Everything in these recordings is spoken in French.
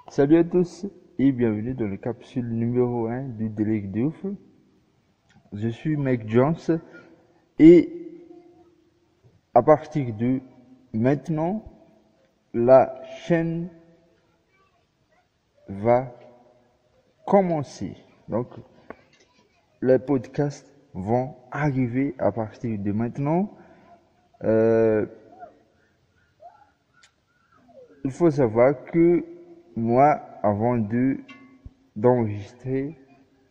Salut à tous et bienvenue dans le capsule numéro 1 du Délégué de ouf. Je suis Mike Jones et à partir de maintenant, la chaîne va commencer. Donc, les podcasts vont arriver à partir de maintenant. Il faut savoir que moi, avant d'enregistrer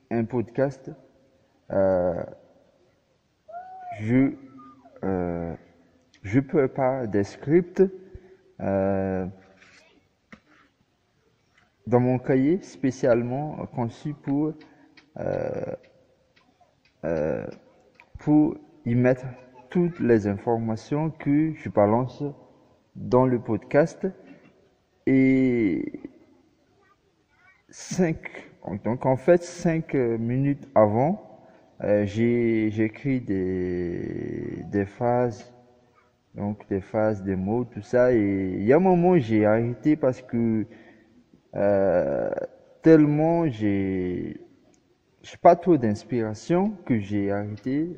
un podcast, je, euh, je prépare des scripts dans mon cahier spécialement conçu pour y mettre toutes les informations que je balance dans le podcast. Et donc en fait, 5 minutes avant, j'écris des phrases, donc des phrases, des mots, tout ça. Et il y a un moment, j'ai arrêté parce que euh, tellement j'ai pas trop d'inspiration que j'ai arrêté.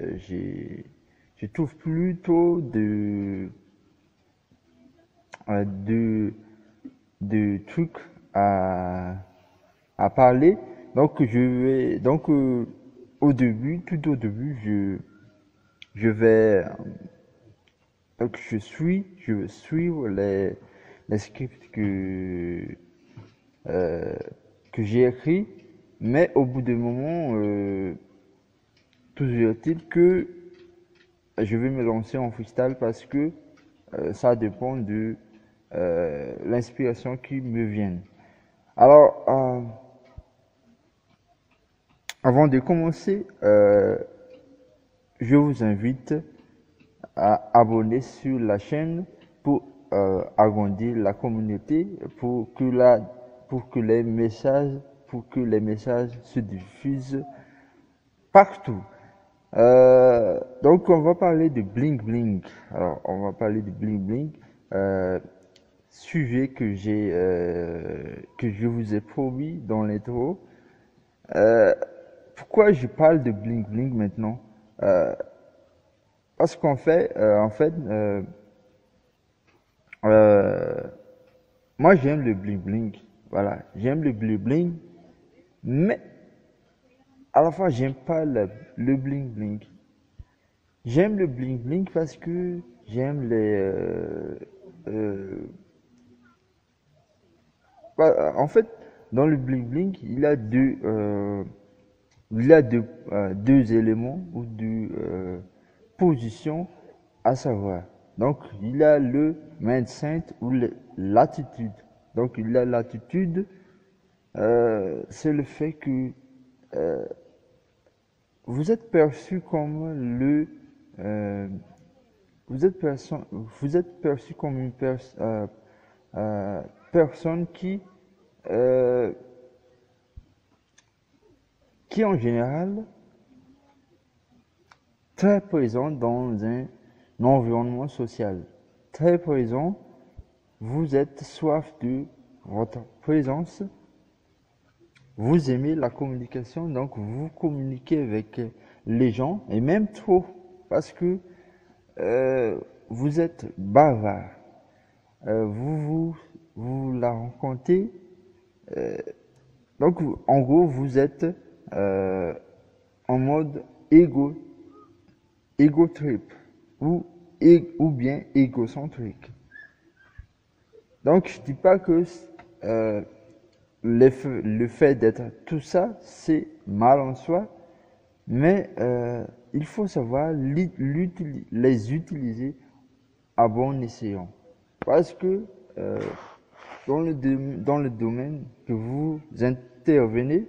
Je trouve plutôt de, de trucs à parler. Donc tout au début, je vais donc je vais suivre les scripts euh, que j'ai écrits, mais au bout d'un moment, toujours est-il que je vais me lancer en freestyle parce que ça dépend de l'inspiration qui me vient. Alors, avant de commencer, je vous invite à abonner sur la chaîne pour agrandir la communauté, pour que les messages se diffusent partout. Donc, on va parler de bling bling. Alors, on va parler de bling bling. Sujet que je vous ai promis dans l'intro. Pourquoi je parle de bling bling maintenant? Parce euh, moi j'aime le bling bling. Voilà, j'aime le bling bling, mais à la fois j'aime pas le bling bling. J'aime le bling bling parce que j'aime euh, en fait, dans le bling bling, il y a deux éléments ou deux positions à savoir. Donc, il y a le mindset ou l'attitude. Donc, il y a l'attitude, c'est le fait que vous êtes perçu comme euh, vous êtes perçu comme une personne euh, qui en général très présent dans un environnement social. Très présent, vous êtes soif de votre présence, vous aimez la communication, donc vous communiquez avec les gens, et même trop, parce que vous êtes bavard. Vous la rencontrez, donc en gros, vous êtes en mode ego trip ou, ou bien égocentrique. Donc, je dis pas que euh, le fait d'être tout ça, c'est mal en soi, mais il faut savoir les utiliser à bon escient. Parce que dans le domaine que vous intervenez,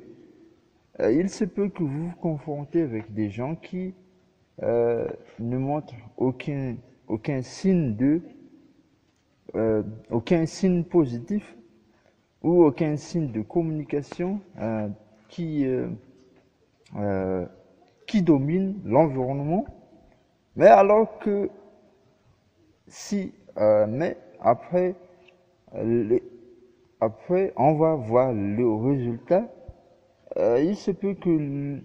il se peut que vous vous confrontez avec des gens qui ne montrent aucun signe positif ou aucun signe de communication qui, euh, euh, qui domine l'environnement. Mais alors que mais après, les, après, on va voir le résultat. Il se peut que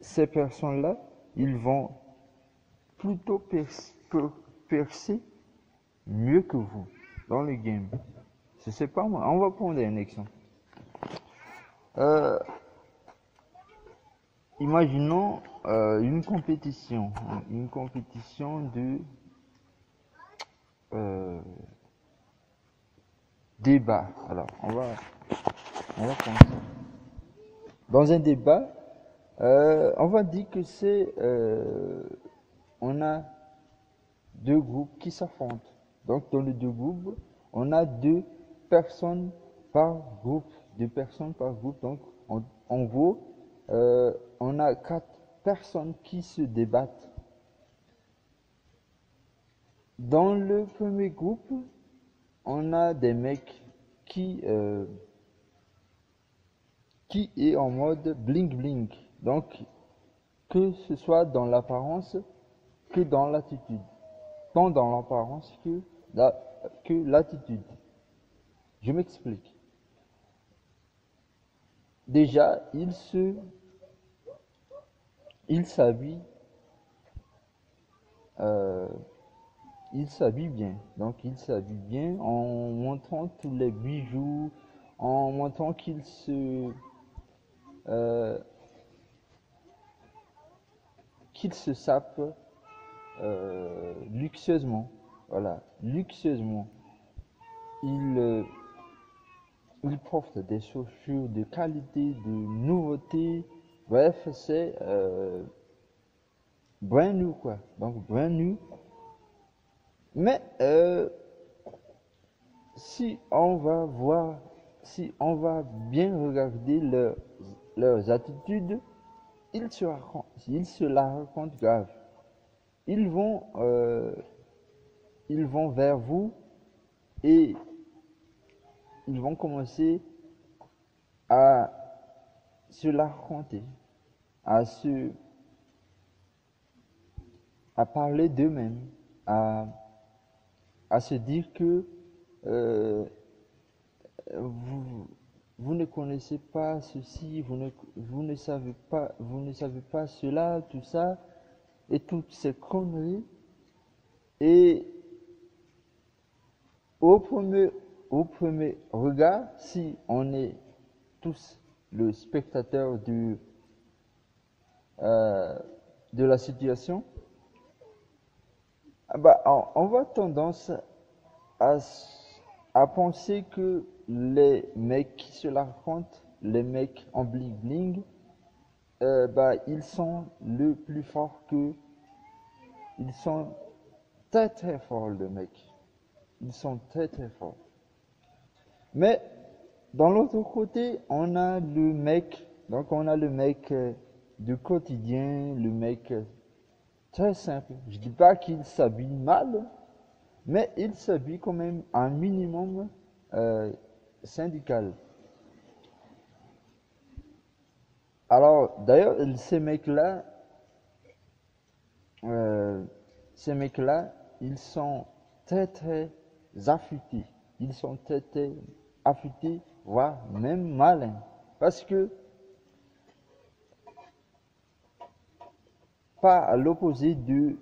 ces personnes-là, ils vont plutôt percer mieux que vous dans le game. Je sais pas moi. On va prendre un exemple. Euh, Imaginons une compétition de euh, débat. Alors, on va commencer. Dans un débat, on va dire que on a deux groupes qui s'affrontent. Donc, dans les deux groupes, on a deux personnes par groupe, deux personnes par groupe. Donc, en gros, on a quatre personnes qui se débattent. Dans le premier groupe, on a des mecs qui est en mode bling bling. Donc, que ce soit dans l'apparence que dans l'attitude. Tant dans l'apparence que l'attitude. Je m'explique. Déjà, il s'habille, euh, il s'habille bien. Donc, il s'habille bien en montrant tous les bijoux, en montrant euh, qu'il se sape luxueusement. Voilà, luxueusement. Il, euh, il porte des chaussures de qualité, de nouveauté. Bref, c'est brand new quoi. Donc brand new. Mais si on va voir, si on va bien regarder leurs attitudes, ils se la racontent grave. Ils vont, euh, ils vont vers vous et ils vont commencer à se la raconter, à se, à parler d'eux-mêmes, à, à se dire que euh, vous, vous ne connaissez pas ceci, vous ne savez pas cela, tout ça, et toutes ces conneries. Et au premier, au premier regard, si on est tous le spectateur euh, de la situation, ah bah, on va tendance à, à penser que les mecs qui se la racontent, les mecs en bling bling, bah, ils sont le plus forts que, ils sont très très forts les mecs. Ils sont très très forts. Mais dans l'autre côté, on a le mec, donc on a le mec du quotidien, le mec très simple. Je dis pas qu'il s'habille mal, mais il s'habille quand même un minimum euh, syndical. Alors, d'ailleurs, euh, ces mecs-là, ils sont très très affûtés. Ils sont très très affûtés, voire même malins. Parce que, pas à l'opposé du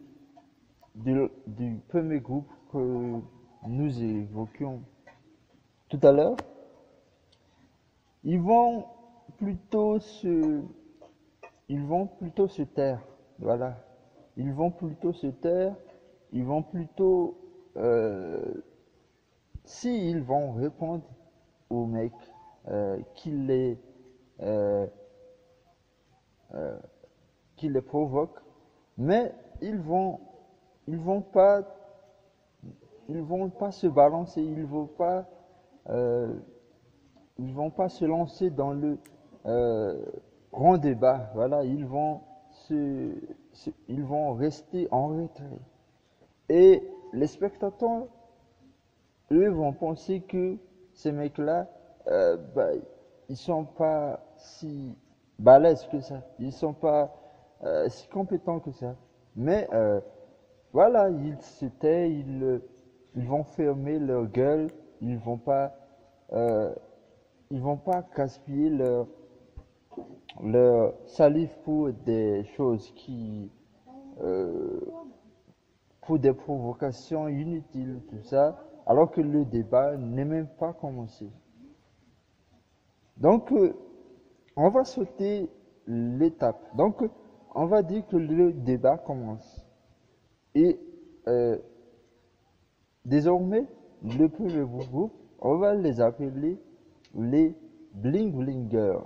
premier groupe que nous évoquions tout à l'heure, ils vont plutôt se, ils vont plutôt se taire. Voilà. Ils vont plutôt se taire. Ils vont plutôt, s'ils vont répondre aux mecs qui euh, euh, qui les provoquent, mais ils vont, ils vont pas, ils vont pas se balancer. Euh, ils vont pas se lancer dans le euh, grand débat. Voilà, ils vont rester en retrait. Et les spectateurs, eux, vont penser que ces mecs-là, bah, ils sont pas si balèzes que ça. Ils sont pas si compétents que ça. Mais voilà, ils se taisent, ils vont fermer leur gueule, ils vont pas euh, ils vont pas gaspiller leur salive pour des choses euh, pour des provocations inutiles, tout ça, alors que le débat n'est même pas commencé. Donc, on va sauter l'étape. Donc, on va dire que le débat commence. Et euh, désormais, le premier groupe, on va les appeler les bling-blingers.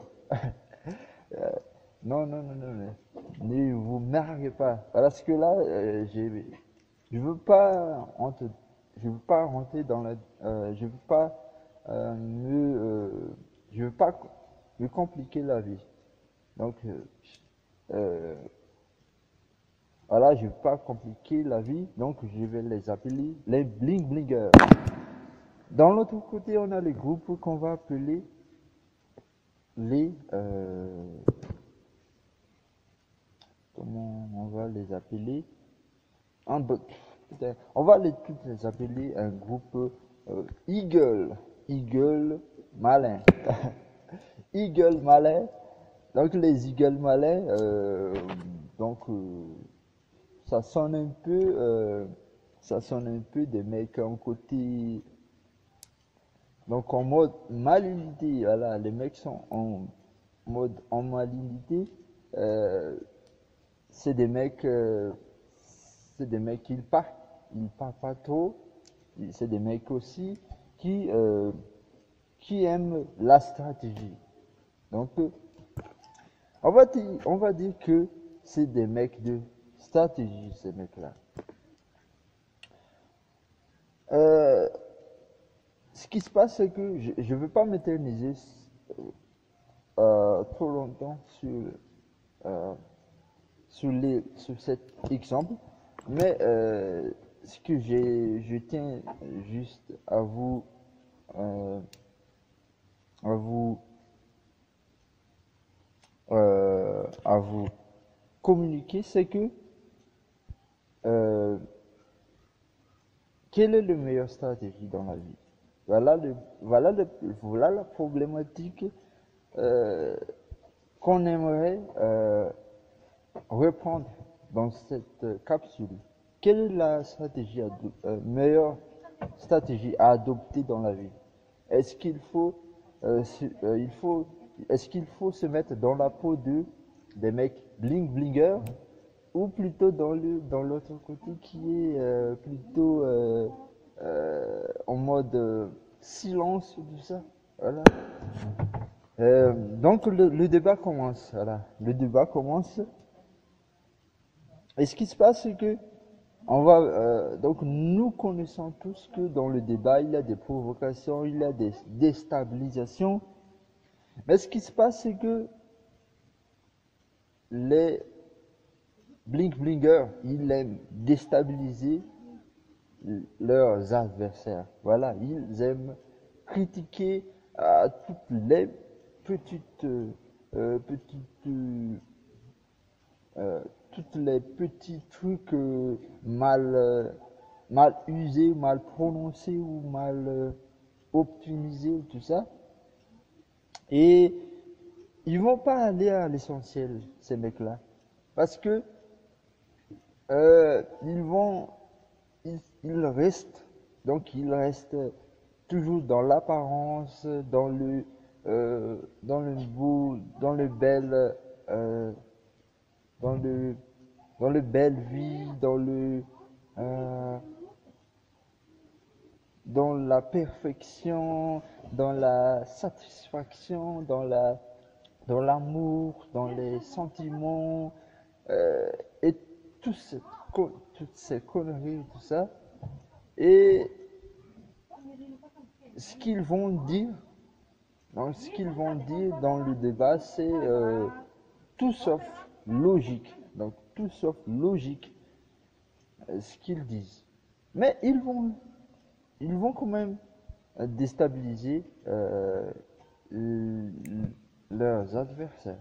Non, non, non, non, non. Ne vous marquez pas. Parce que là, je veux pas je veux pas rentrer dans la, je veux pas je veux pas me compliquer la vie. Donc, euh, voilà, je veux pas compliquer la vie. Donc, je vais les appeler les bling blingers. Dans l'autre côté, on a les groupes qu'on va appeler les, comment on va les appeler? On va toutes les appeler un groupe Eagle. Eagle malin. Eagle malin. Donc les Eagle malins, donc ça sonne un peu, ça sonne un peu des mecs en côté, donc en mode malignité. Voilà, les mecs sont en mode en malignité. Euh, c'est des mecs, ils partent pas trop. C'est des mecs aussi qui, euh, qui aiment la stratégie. Donc, on va dire que c'est des mecs de stratégie, ces mecs-là. Euh, Ce qui se passe, c'est que je ne veux pas m'éterniser trop longtemps euh, sur cet exemple, mais ce que je tiens juste euh, à vous, à vous communiquer, c'est que euh, quelle est la meilleure stratégie dans la vie? Voilà la problématique euh, qu'on aimerait reprendre dans cette capsule. Quelle est la meilleure stratégie à adopter dans la vie? Est-ce qu'il faut, il faut, est-ce qu'il faut se mettre dans la peau des mecs bling blingers ou plutôt dans l'autre côté qui est plutôt en mode silence, tout ça. Voilà. Donc le débat commence. Voilà. Le débat commence. Et ce qui se passe, c'est que donc nous connaissons tous que dans le débat, il y a des provocations, il y a des déstabilisations. Mais ce qui se passe, c'est que les blink-blingers, ils aiment déstabiliser leurs adversaires. Voilà, ils aiment critiquer à toutes les petites, petites, toutes les petits trucs mal usés, mal prononcés ou mal optimisés, tout ça. Et ils vont pas aller à l'essentiel, ces mecs-là, parce que ils vont il reste, donc il reste toujours dans l'apparence, dans le beau, dans le bel, dans le, dans le belle vie, euh, dans la perfection, dans la satisfaction, dans l'amour, dans les sentiments, et tout ce, toutes ces conneries, tout ça. Et ce qu'ils vont dire, donc ce qu'ils vont dire dans le débat, c'est tout sauf logique. Donc tout sauf logique, ce qu'ils disent. Mais ils vont quand même déstabiliser leurs adversaires.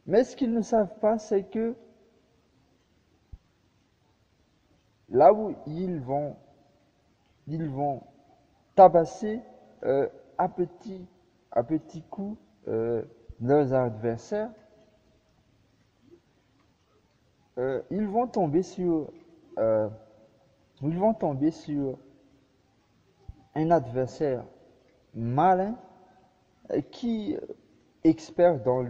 Mais ce qu'ils ne savent pas, c'est que là où ils vont tabasser à petits coups leurs adversaires, ils vont tomber euh, ils vont tomber sur un adversaire malin qui expert dans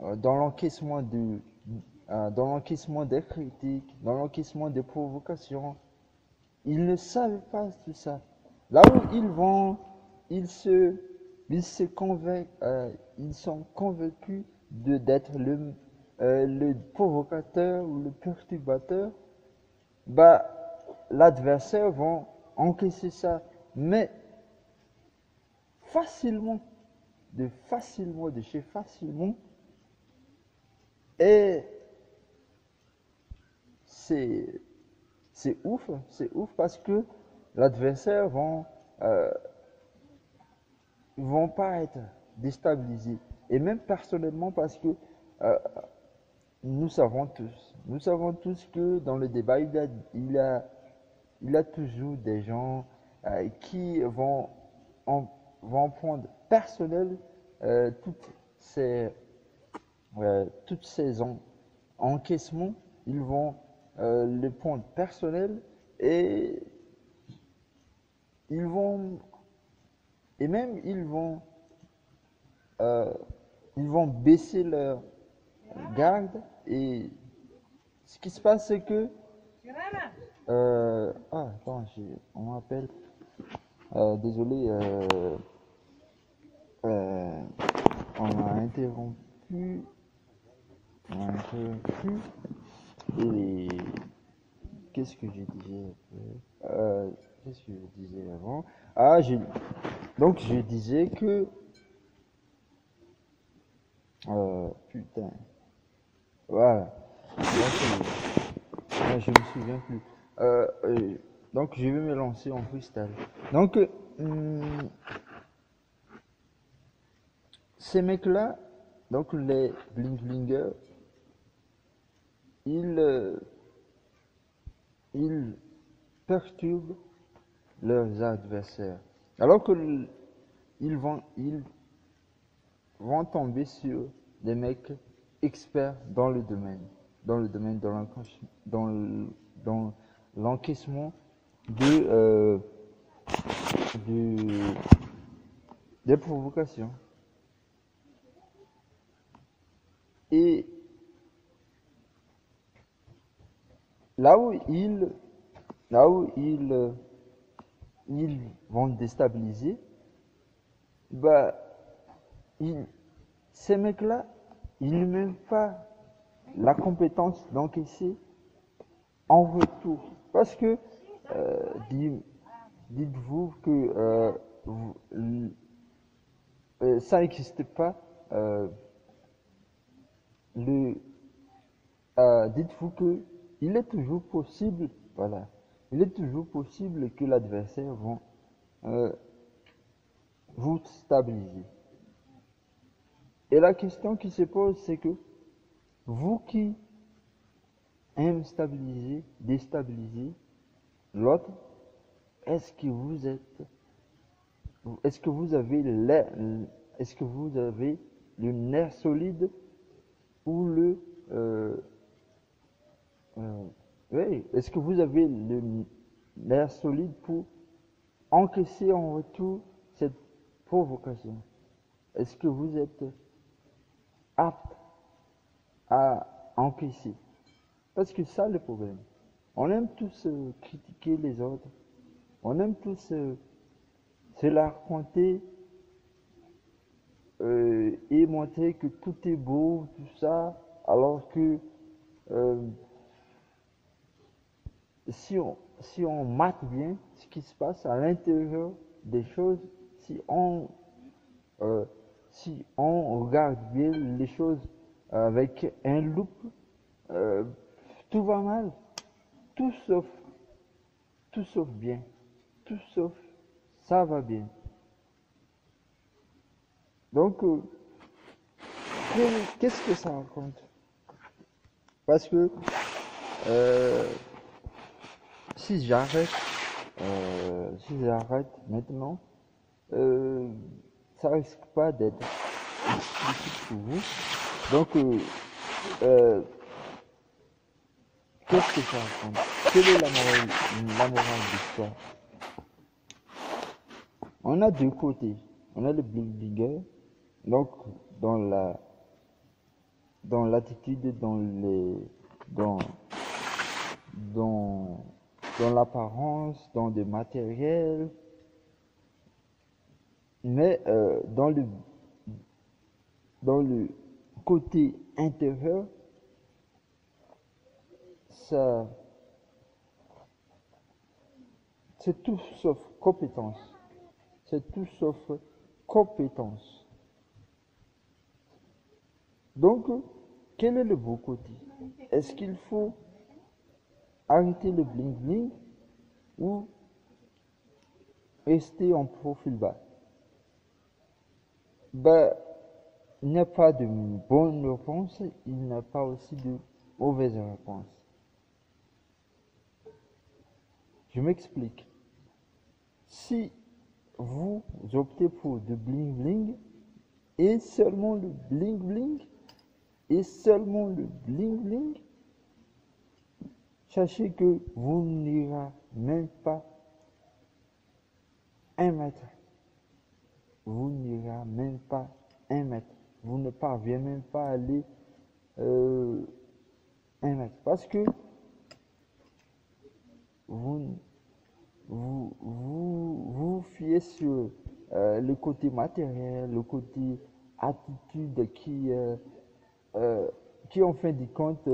l'encaissement dans l'encaissement des critiques, dans l'encaissement des provocations. Ils ne savent pas tout ça. Là où ils se, ils sont convaincus d'être le provocateur ou le perturbateur. Bah, l'adversaire va encaisser ça, mais facilement, de chez facilement, et c'est c'est ouf parce que l'adversaire vont pas être déstabilisés. Et même personnellement parce que euh, nous savons tous que dans le débat, il y a toujours des gens qui en, vont prendre personnel euh, toutes ces, toutes ces encaissements, ils vont les prendre personnel et ils vont, et même euh, ils vont baisser leur garde et ce qui se passe c'est que, attends, on m'appelle, désolé, euh, on m'a interrompu, on m'a interrompu, et qu'est-ce que je disais après? Qu'est-ce que je disais avant? Donc je disais que, putain, voilà. Donc, je me souviens plus. Donc je vais me lancer en freestyle. Donc, ces mecs-là, donc les bling blingers, ils, ils perturbent leurs adversaires. Alors que ils vont tomber sur des mecs experts dans le domaine dans l'encaissement de, de- des provocations. Et là où ils vont déstabiliser, bah, ils- ces mecs-là, ils n'ont même pas la compétence d'encaisser en retour. Parce que, euh, dis- dites-vous que ça n'existe pas. Le, dites-vous que il est toujours possible, voilà, il est toujours possible que l'adversaire va euh, vous stabiliser. Et la question qui se pose, c'est que vous qui aimez stabiliser, déstabiliser l'autre, est-ce que vous êtes, est-ce que vous avez est-ce que vous avez le nerf solide ou euh, oui, est-ce que vous avez le nerf solide pour encaisser en retour cette provocation? Est-ce que vous êtes apte à encaisser? Parce que ça, le problème. On aime tous critiquer les autres. On aime tous se la raconter et montrer que tout est beau, tout ça, alors que euh, si on mate bien ce qui se passe à l'intérieur des choses, si on, euh, si on regarde bien les choses avec un loupe, euh, tout va mal, tout sauf, tout sauf bien, tout sauf ça va bien. Donc, qu'est-ce que ça raconte? Parce que euh, si j'arrête, si j'arrête maintenant, euh, ça risque pas d'être explicite pour vous. Donc, euh, qu'est-ce que ça raconte? Quelle est la morale de l'histoire? On a deux côtés. On a le bling-blinger, donc dans la dans l'attitude, dans dans dans l'apparence, dans le matériel, mais dans le côté intérieur, ça c'est tout sauf compétence. C'est tout sauf compétence. Donc, quel est le beau côté? Est-ce qu'il faut arrêter le bling bling ou rester en profil bas? Ben, il n'y a pas de bonne réponse, il n'y a pas aussi de mauvaise réponse. Je m'explique. Si vous optez pour du bling bling et seulement le bling bling et seulement le bling bling, sachez que vous n'irez même pas 1 mètre. Vous n'irez même pas 1 mètre. Vous ne parviendrez même pas à aller 1 mètre. Parce que vous vous fiez sur le côté matériel, le côté attitude qui en fin de compte,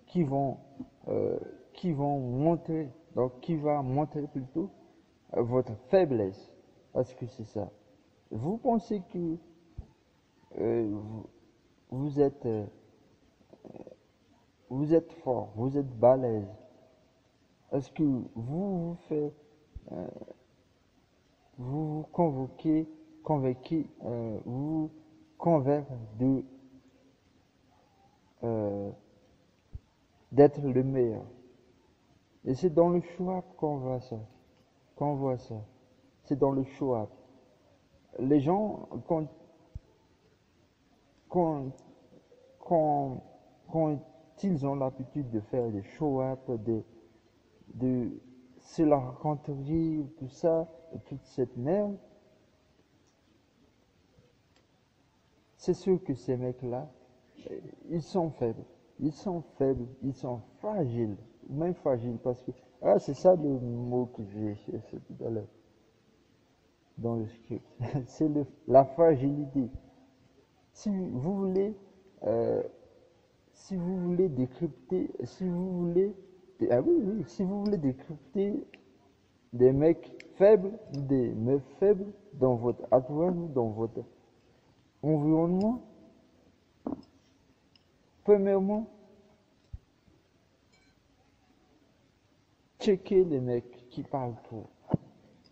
qui vont, euh, qui vont montrer, donc qui va montrer plutôt votre faiblesse. Parce que c'est ça. Vous pensez que vous, vous êtes, vous êtes fort, vous êtes balèze. Est-ce que vous vous faites, vous vous vous convaincre euh, d'être le meilleur. Et c'est dans le choix qu'on voit ça. C'est dans le choix. Les gens, quand, quand, quand ils ont l'habitude de faire des show-up, de se la raconter, tout ça, toute cette merde, c'est sûr que ces mecs-là, ils sont faibles. Ils sont faibles, ils sont fragiles, même fragiles, parce que, ah, c'est ça le mot que j'ai cherché tout à l'heure dans le script. C'est la fragilité. Si vous voulez, euh, si vous voulez décrypter, si vous voulez, ah oui, oui, si vous voulez décrypter des mecs faibles, des meufs faibles dans votre entourage ou dans votre environnement, premièrement, checkez les mecs qui parlent trop.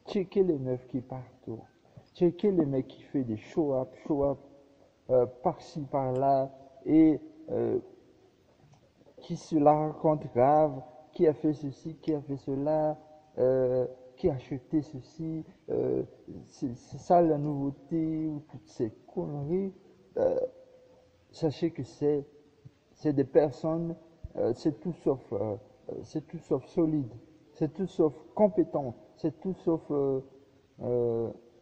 Checkez les meufs qui parlent trop. Checkez les mecs qui font des show-up, par-ci, par-là, et qui se la raconte grave, qui a fait ceci, qui a fait cela, qui a acheté ceci, c'est ça la nouveauté, ou toutes ces conneries. Euh, Sachez que c'est des personnes, c'est tout sauf solide, c'est tout sauf compétent, c'est tout sauf,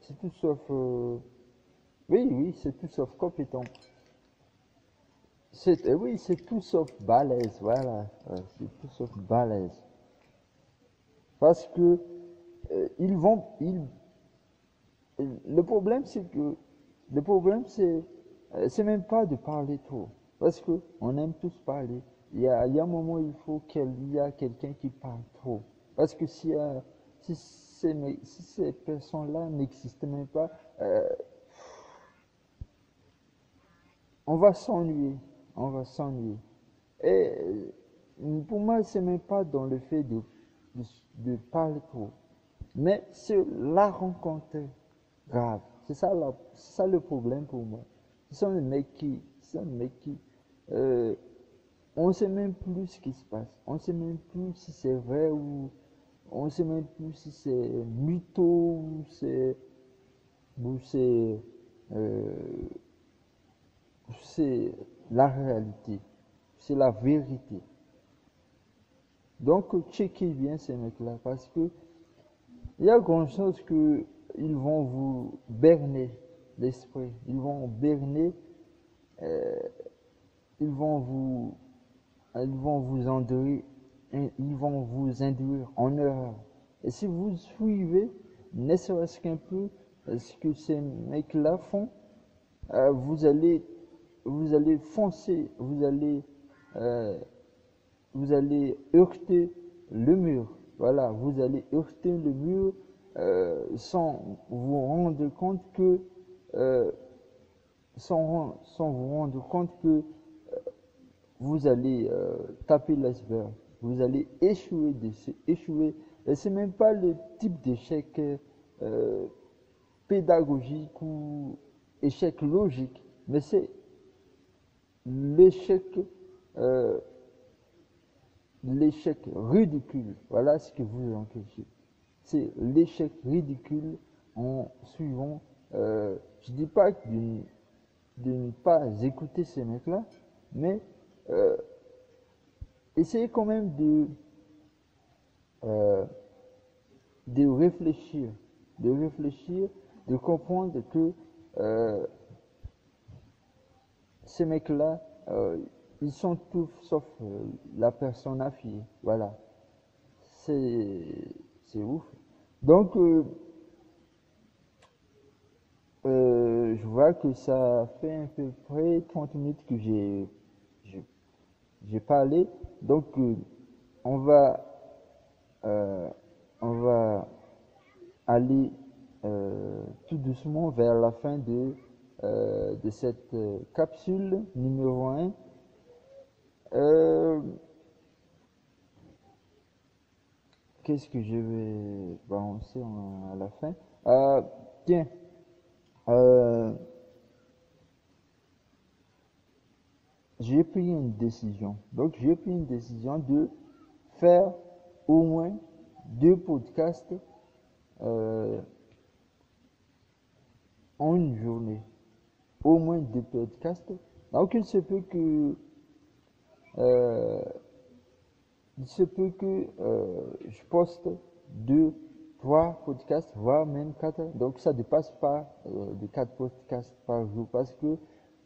c'est tout sauf, oui, oui, c'est tout sauf compétent. Oui, c'est tout sauf balèze, voilà, c'est tout sauf balèze. Parce que le problème c'est que, le problème c'est même pas de parler trop. Parce que on aime tous parler. Il y a un moment où il faut qu'il y a quelqu'un qui parle trop. Parce que si ces personnes-là n'existent même pas, euh, on va s'ennuyer. On va s'ennuyer. Et pour moi, c'est même pas dans le fait de, de parler trop, mais c'est la rencontre grave. C'est ça le problème pour moi. Ce sont des mecs qui, euh, on sait même plus ce qui se passe. On sait même plus si c'est vrai ou, On ne sait même plus si c'est mytho ou euh, c'est la réalité, c'est la vérité. Donc, checkez bien ces mecs-là parce que il y a grand chose que ils vont vous berner l'esprit, ils vont berner, euh, ils vont vous, ils vont vous enduire, ils vont vous induire en erreur. Et si vous suivez, ne serait-ce qu'un peu, ce que ces mecs-là font, euh, vous allez, vous allez foncer, euh, vous allez heurter le mur. Voilà, vous allez heurter le mur sans vous rendre compte que, euh, sans vous rendre compte que vous allez taper l'iceberg. Vous allez échouer, échouer. Et c'est même pas le type d'échec euh, pédagogique ou échec logique, mais c'est l'échec euh, l'échec ridicule. Voilà ce que vous encaissez. C'est l'échec ridicule en suivant. Je ne dis pas de ne pas écouter ces mecs-là, mais euh, essayez quand même euh, de réfléchir, de réfléchir, de comprendre que euh, ces mecs-là, ils sont tous sauf la personne à fier. Voilà, c'est ouf. Donc, je vois que ça fait à peu près 30 minutes que j'ai j'ai parlé. Donc, on va, euh, on va aller tout doucement vers la fin de cette capsule numéro un. Euh, Qu'est-ce que je vais balancer à la fin? Euh, Tiens, euh, j'ai pris une décision. Donc, j'ai pris une décision de faire au moins 2 podcasts euh, en une journée. Au moins 2 podcasts. Donc, euh, il se peut que je poste 2, 3 podcasts, voire même 4. Donc, ça ne dépasse pas de 4 podcasts par jour parce que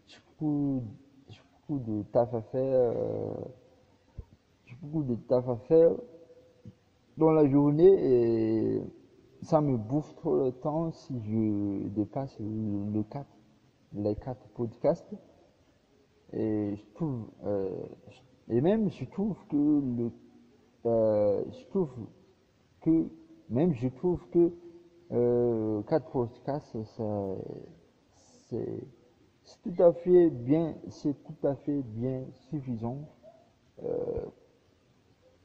j'ai beaucoup de taf à faire. J'ai beaucoup de taf à faire dans la journée et ça me bouffe trop le temps si je dépasse les 4 podcasts. Et je trouve, et même je trouve que je trouve que, même je trouve que 4 podcasts, c'est c'est tout à fait bien, c'est tout à fait bien suffisant euh,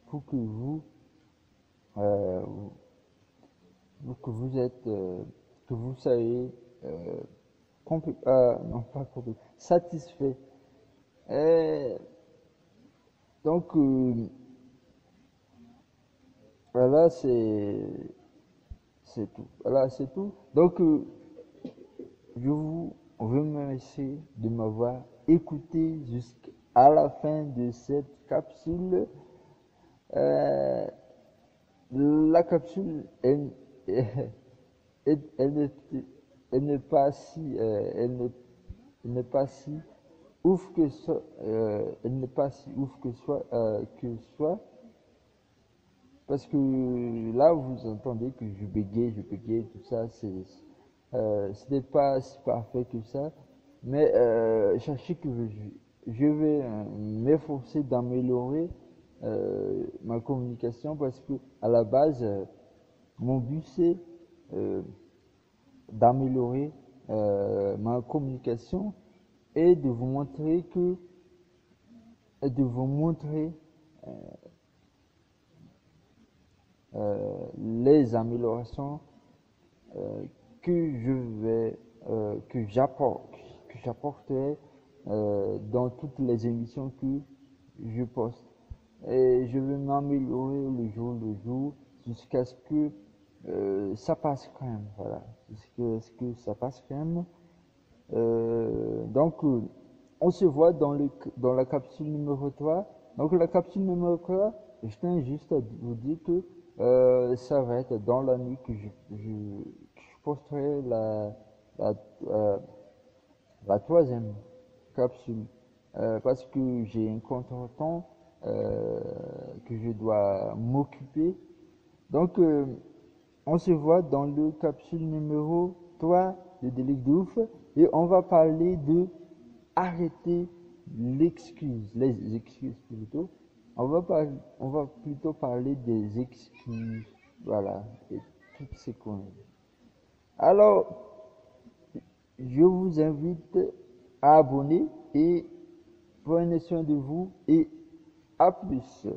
pour que euh, que vous êtes, que vous soyez non pas complet, satisfait. Et donc voilà, c'est tout. Voilà, c'est tout. Donc je vous remercie de m'avoir écouté jusqu'à la fin de cette capsule. Euh, la capsule, elle, elle, elle n'est pas si, elle n'est pas si ouf que ça, elle n'est pas si ouf que soit, parce que là vous entendez que je bégaye, tout ça, ce n'est pas si parfait que ça, mais sachez que je vais m'efforcer d'améliorer ma communication parce que à la base, mon but c'est euh, d'améliorer ma communication et de vous montrer de vous montrer les améliorations euh, que je vais que j'apporterai dans toutes les émissions que je poste. Et je vais m'améliorer le jour le jour. jusqu'à ce que ça passe crème, voilà, jusqu'à ce que ça passe crème. Donc, on se voit dans la capsule numéro 3. Donc, la capsule numéro 3, je tiens juste à vous dire que ça va être dans la nuit que je posterai la, euh, la troisième capsule. Parce que j'ai un contretemps que je dois m'occuper. Donc, on se voit dans le capsule numéro 3 de Délic de ouf et on va parler de arrêter les excuses plutôt. On va plutôt parler des excuses, voilà, et toutes ces conneries. Alors, je vous invite à abonner et prenez soin de vous et à plus.